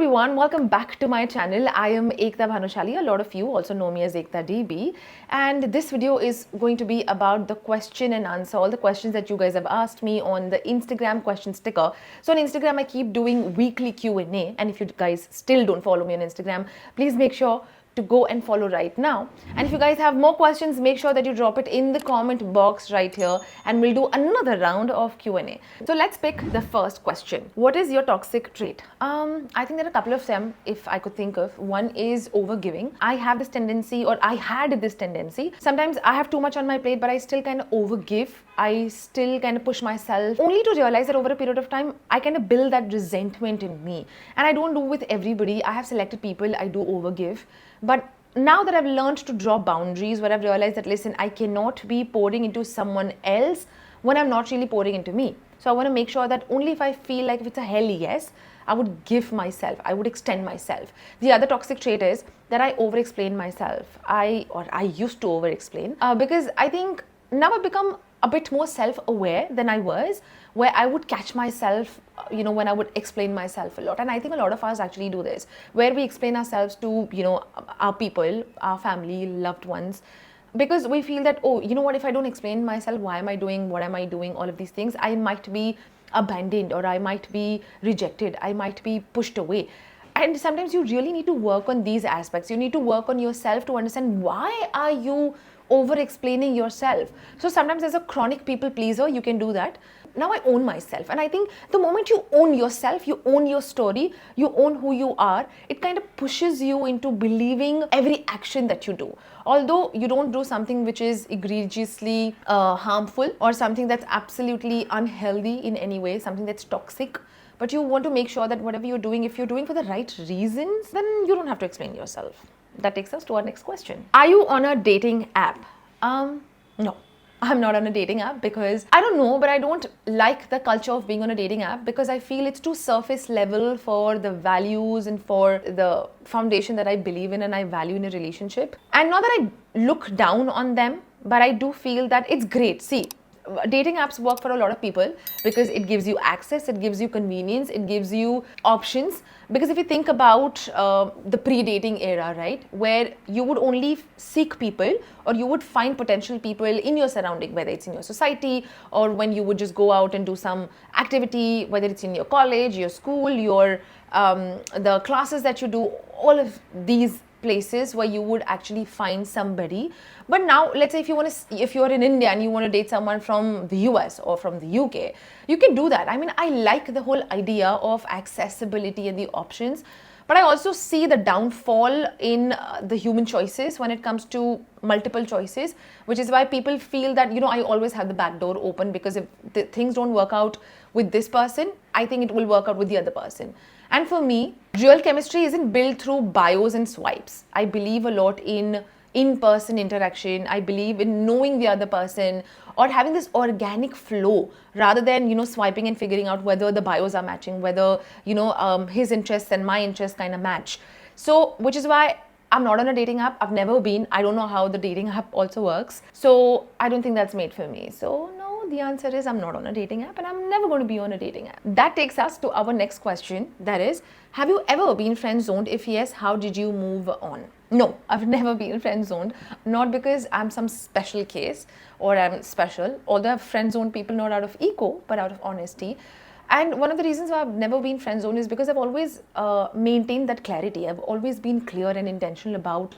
everyone, welcome back to my channel. I am Ekta Bhanushali. A lot of you also know me as Ekta DB, and this video is going to be about the question and answer, all the questions that you guys have asked me on the Instagram question sticker. So on Instagram I keep doing weekly Q&A, and if you guys still don't follow me on Instagram, please make sure to go and follow right now. And if you guys have more questions, make sure that you drop it in the comment box right here, and we'll do another round of Q&A. So let's pick the first question. What is your toxic trait? I think there are a couple of them if I could think of. One is overgiving. I have this tendency, or I had this tendency. Sometimes I have too much on my plate, but I still kind of overgive. I still kind of push myself, only to realize that over a period of time, I kind of build that resentment in me. And I don't do with everybody. I have selected people I do overgive. But now that I've learned to draw boundaries, where I've realized that, listen, I cannot be pouring into someone else when I'm not really pouring into me. So I want to make sure that only if I feel like if it's a hell yes, I would give myself, I would extend myself. The other toxic trait is that I over-explain myself. I used to over-explain because I think now I've become a bit more self-aware than I was, where I would catch myself, when I would explain myself a lot. And I think a lot of us actually do this, where we explain ourselves to, our people, our family, loved ones, because we feel that, oh, you know what, if I don't explain myself, why am I doing, what am I doing, all of these things, I might be abandoned, or I might be rejected, I might be pushed away. And sometimes you really need to work on these aspects. You need to work on yourself to understand why are you over-explaining yourself. So sometimes as a chronic people pleaser, you can do that. Now I own myself, and I think the moment you own yourself, you own your story, you own who you are, it kind of pushes you into believing every action that you do. Although you don't do something which is egregiously harmful, or something that's absolutely unhealthy in any way, something that's toxic, but you want to make sure that whatever you're doing, if you're doing for the right reasons, then you don't have to explain yourself. That takes us to our next question. Are you on a dating app? No. I'm not on a dating app because I don't know, but I don't like the culture of being on a dating app, because I feel it's too surface level for the values and for the foundation that I believe in and I value in a relationship. And not that I look down on them, but I do feel that it's great. See, dating apps work for a lot of people because it gives you access, it gives you convenience, it gives you options. Because if you think about the pre-dating era, right, where you would only seek people, or you would find potential people in your surrounding, whether it's in your society, or when you would just go out and do some activity, whether it's in your college, your school, your the classes that you do, all of these places where you would actually find somebody. But now, let's say if you're in India and you want to date someone from the US or from the UK, you can do that. I mean, I like the whole idea of accessibility and the options, but I also see the downfall in the human choices when it comes to multiple choices, which is why people feel that, I always have the back door open, because if the things don't work out with this person, I think it will work out with the other person. And for me, real chemistry isn't built through bios and swipes. I believe a lot in in-person interaction. I believe in knowing the other person, or having this organic flow, rather than, swiping and figuring out whether the bios are matching, whether, his interests and my interests kind of match. So, which is why I'm not on a dating app. I've never been. I don't know how the dating app also works. So I don't think that's made for me. So no, the answer is I'm not on a dating app, and I'm never going to be on a dating app. That takes us to our next question. That is, have you ever been friend zoned? If yes, how did you move on? No, I've never been friend zoned. Not because I'm some special case or I'm special. Although I've friend zoned people not out of ego, but out of honesty. And one of the reasons why I've never been friend zoned is because I've always maintained that clarity. I've always been clear and intentional about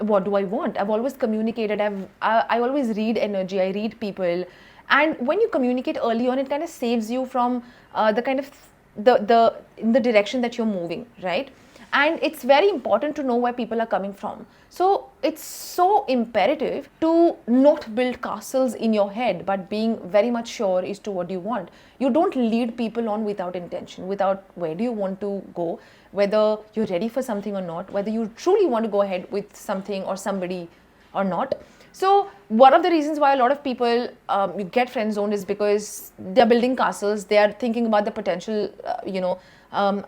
what do I want. I've always communicated. I always read energy. I read people. And when you communicate early on, it kind of saves you from in the direction that you're moving, right? And it's very important to know where people are coming from. So it's so imperative to not build castles in your head, but being very much sure as to what you want. You don't lead people on without intention, without where do you want to go, whether you're ready for something or not, whether you truly want to go ahead with something or somebody or not. So one of the reasons why a lot of people get friend zoned is because they're building castles. They are thinking about the potential,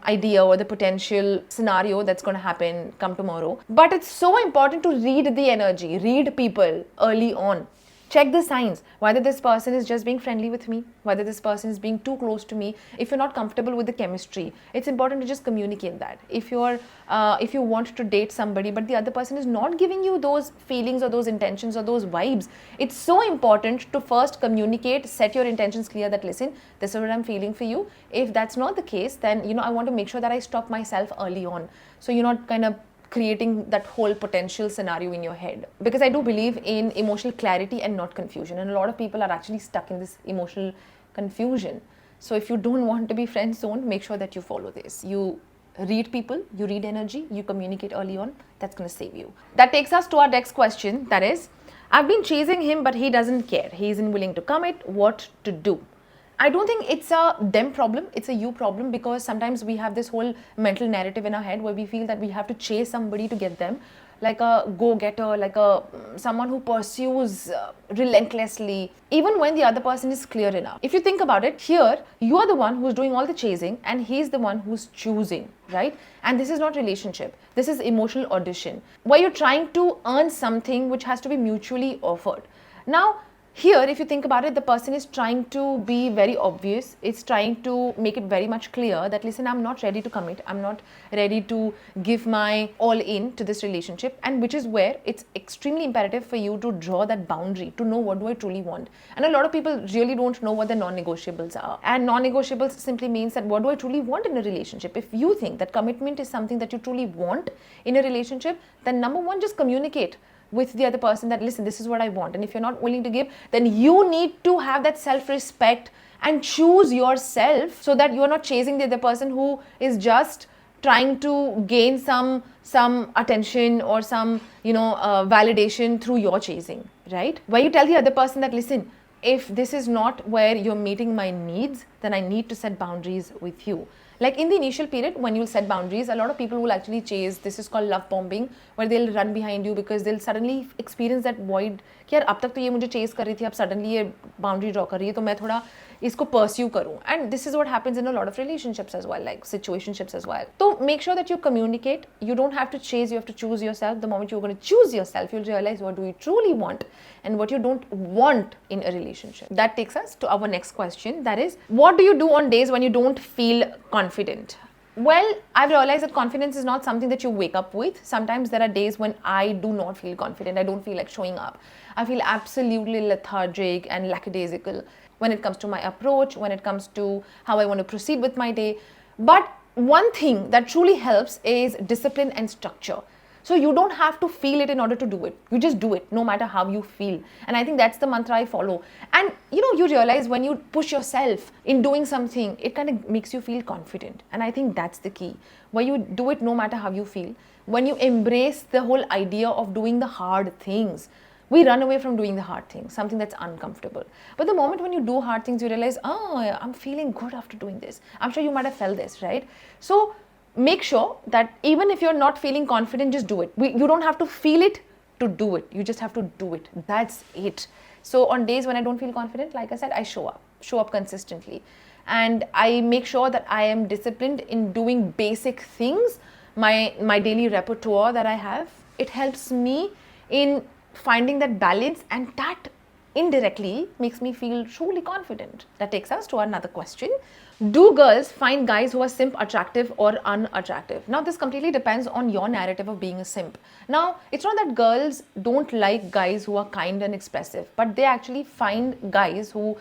idea or the potential scenario that's going to happen come tomorrow. But it's so important to read the energy, read people early on. Check the signs, whether this person is just being friendly with me, whether this person is being too close to me. If you're not comfortable with the chemistry, it's important to just communicate that. If you want to date somebody but the other person is not giving you those feelings or those intentions or those vibes, it's so important to first communicate, set your intentions clear that listen, this is what I'm feeling for you. If that's not the case, then I want to make sure that I stop myself early on, so you're not kind of creating that whole potential scenario in your head. Because I do believe in emotional clarity and not confusion, and a lot of people are actually stuck in this emotional confusion. So if you don't want to be friend zoned, make sure that you follow this. You read people, you read energy, you communicate early on. That's going to save you. That takes us to our next question, that is, I've been chasing him but he doesn't care, he isn't willing to commit, what to do? I don't think it's a them problem, it's a you problem, because sometimes we have this whole mental narrative in our head where we feel that we have to chase somebody to get them, like a go-getter, like someone who pursues relentlessly, even when the other person is clear enough. If you think about it, here, you are the one who's doing all the chasing and he's the one who's choosing, right? And this is not relationship. This is emotional audition, where you're trying to earn something which has to be mutually offered. Now, here, if you think about it, the person is trying to be very obvious. It's trying to make it very much clear that, listen, I'm not ready to commit. I'm not ready to give my all in to this relationship. And which is where it's extremely imperative for you to draw that boundary, to know what do I truly want. And a lot of people really don't know what the non-negotiables are. And non-negotiables simply means that what do I truly want in a relationship? If you think that commitment is something that you truly want in a relationship, then number one, just communicate with the other person that, listen, this is what I want. And if you're not willing to give, then you need to have that self-respect and choose yourself, so that you're not chasing the other person who is just trying to gain some attention or some validation through your chasing, right? Where you tell the other person that, listen, if this is not where you're meeting my needs, then I need to set boundaries with you. Like in the initial period, when you'll set boundaries, a lot of people will actually chase. This is called love bombing, where they'll run behind you because they'll suddenly experience that void. कि यार अब तक तो ये मुझे chase कर रही थी, अब suddenly ये boundary draw कर रही है, तो मैं थोड़ा इसको pursue करूँ. And this is what happens in a lot of relationships as well, like situationships as well. So make sure that you communicate. You don't have to chase, you have to choose yourself. The moment you're going to choose yourself, you'll realize what do you truly want and what you don't want in a relationship. That takes us to our next question, that is, what do you do on days when you don't feel confident? Well, I've realized that confidence is not something that you wake up with. Sometimes there are days when I do not feel confident. I don't feel like showing up. I feel absolutely lethargic and lackadaisical when it comes to my approach, when it comes to how I want to proceed with my day. But one thing that truly helps is discipline and structure. So you don't have to feel it in order to do it. You just do it no matter how you feel. And I think that's the mantra I follow. And you realize when you push yourself in doing something, it kind of makes you feel confident. And I think that's the key. Where you do it no matter how you feel. When you embrace the whole idea of doing the hard things, we run away from doing the hard things, something that's uncomfortable. But the moment when you do hard things, you realize, oh, I'm feeling good after doing this. I'm sure you might have felt this, right? So make sure that even if you're not feeling confident, just do it. You don't have to feel it to do it. You just have to do it. That's it. So on days when I don't feel confident, like I said, I show up consistently. And I make sure that I am disciplined in doing basic things, my daily repertoire that I have. It helps me in finding that balance, and that indirectly makes me feel truly confident. That takes us to another question. Do girls find guys who are simp attractive or unattractive? Now, this completely depends on your narrative of being a simp. Now, it's not that girls don't like guys who are kind and expressive, but they actually find guys who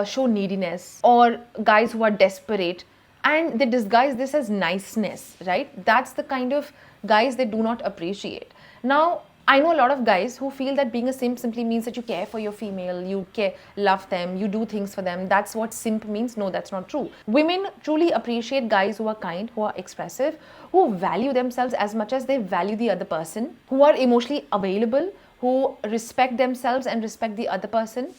show neediness, or guys who are desperate, and they disguise this as niceness, right? That's the kind of guys they do not appreciate. Now, I know a lot of guys who feel that being a simp simply means that you care for your female, you love them, you do things for them. That's what simp means. No, that's not true. Women truly appreciate guys who are kind, who are expressive, who value themselves as much as they value the other person, who are emotionally available, who respect themselves and respect the other person,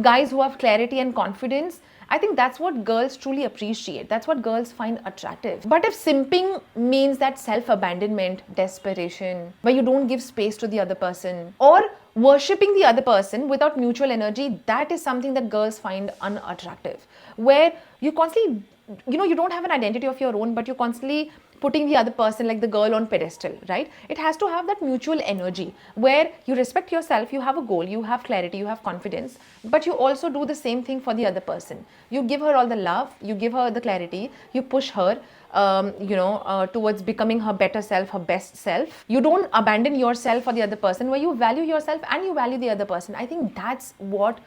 guys who have clarity and confidence. I think that's what girls truly appreciate. That's what girls find attractive. But if simping means that self-abandonment, desperation, where you don't give space to the other person, or worshipping the other person without mutual energy, that is something that girls find unattractive. Where you constantly you don't have an identity of your own, but you're constantly putting the other person, like the girl, on pedestal, right? It has to have that mutual energy where you respect yourself, you have a goal, you have clarity, you have confidence, but you also do the same thing for the other person. You give her all the love, you give her the clarity, you push her towards becoming her better self, her best self. You don't abandon yourself for the other person, where you value yourself and you value the other person. I think that's what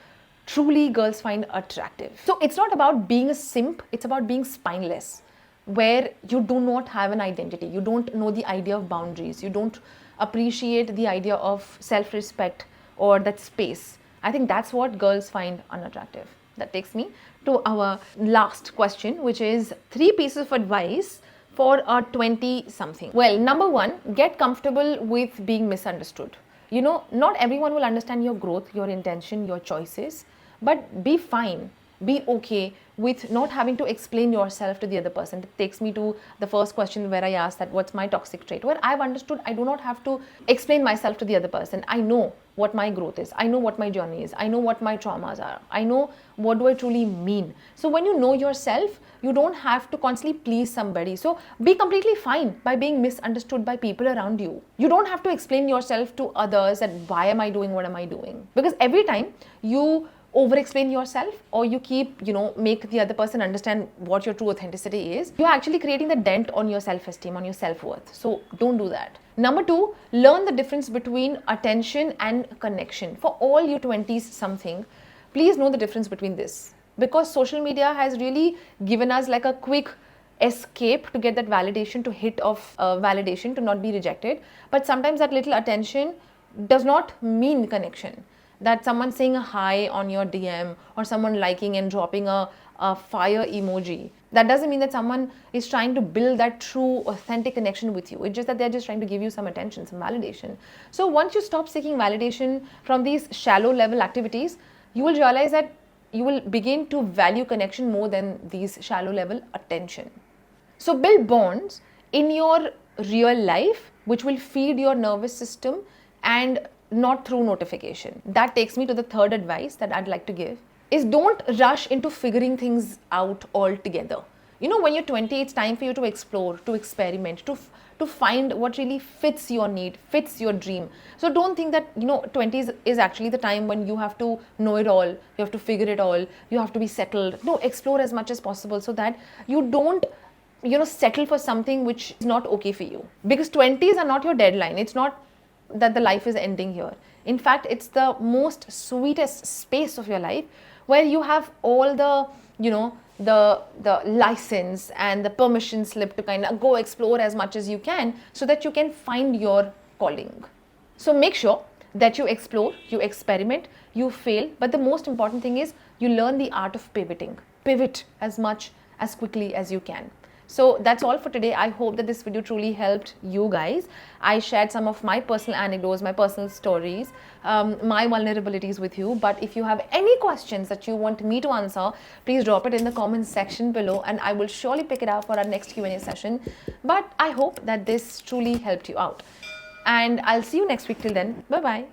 truly girls find attractive. So it's not about being a simp, it's about being spineless, where you do not have an identity, you don't know the idea of boundaries, you don't appreciate the idea of self-respect or that space. I think that's what girls find unattractive. That takes me to our last question, which is 3 pieces of advice for a 20-something. Well, number 1, get comfortable with being misunderstood. Not everyone will understand your growth, your intention, your choices, but be fine, be okay with not having to explain yourself to the other person. It takes me to the first question where I asked that what's my toxic trait, where I've understood I do not have to explain myself to the other person. I know what my growth is, I know what my journey is, I know what my traumas are, I know what do I truly mean. So when you know yourself, you don't have to constantly please somebody. So be completely fine by being misunderstood by people around you. You don't have to explain yourself to others that why am I doing what am I doing, because every time you over explain yourself or you keep make the other person understand what your true authenticity is, you're actually creating the dent on your self-esteem, on your self-worth. So don't do that. Number 2, learn the difference between attention and connection. For all you 20s something, please know the difference between this, because social media has really given us like a quick escape to get that validation, to hit of validation, to not be rejected. But sometimes that little attention does not mean connection. That someone saying a hi on your DM or someone liking and dropping a fire emoji, that doesn't mean that someone is trying to build that true authentic connection with you. It's just that they're just trying to give you some attention, some validation. So once you stop seeking validation from these shallow level activities, you will realize that you will begin to value connection more than these shallow level attention. So build bonds in your real life which will feed your nervous system and not through notification. That takes me to the third advice that I'd like to give, is don't rush into figuring things out altogether. When you're 20, it's time for you to explore, to experiment, to find what really fits your need, fits your dream. So don't think that 20s is actually the time when you have to know it all, you have to figure it all, you have to be settled. No, explore as much as possible so that you don't settle for something which is not okay for you. Because 20s are not your deadline. It's not that the life is ending here. In fact, it's the most sweetest space of your life, where you have all the the license and the permission slip to kind of go explore as much as you can, so that you can find your calling. So make sure that you explore, you experiment, you fail, but the most important thing is you learn the art of pivoting. Pivot as much as quickly as you can. So that's all for today. I hope that this video truly helped you guys. I shared some of my personal anecdotes, my personal stories, my vulnerabilities with you. But if you have any questions that you want me to answer, please drop it in the comments section below and I will surely pick it up for our next Q&A session. But I hope that this truly helped you out. And I'll see you next week. Till then, bye-bye.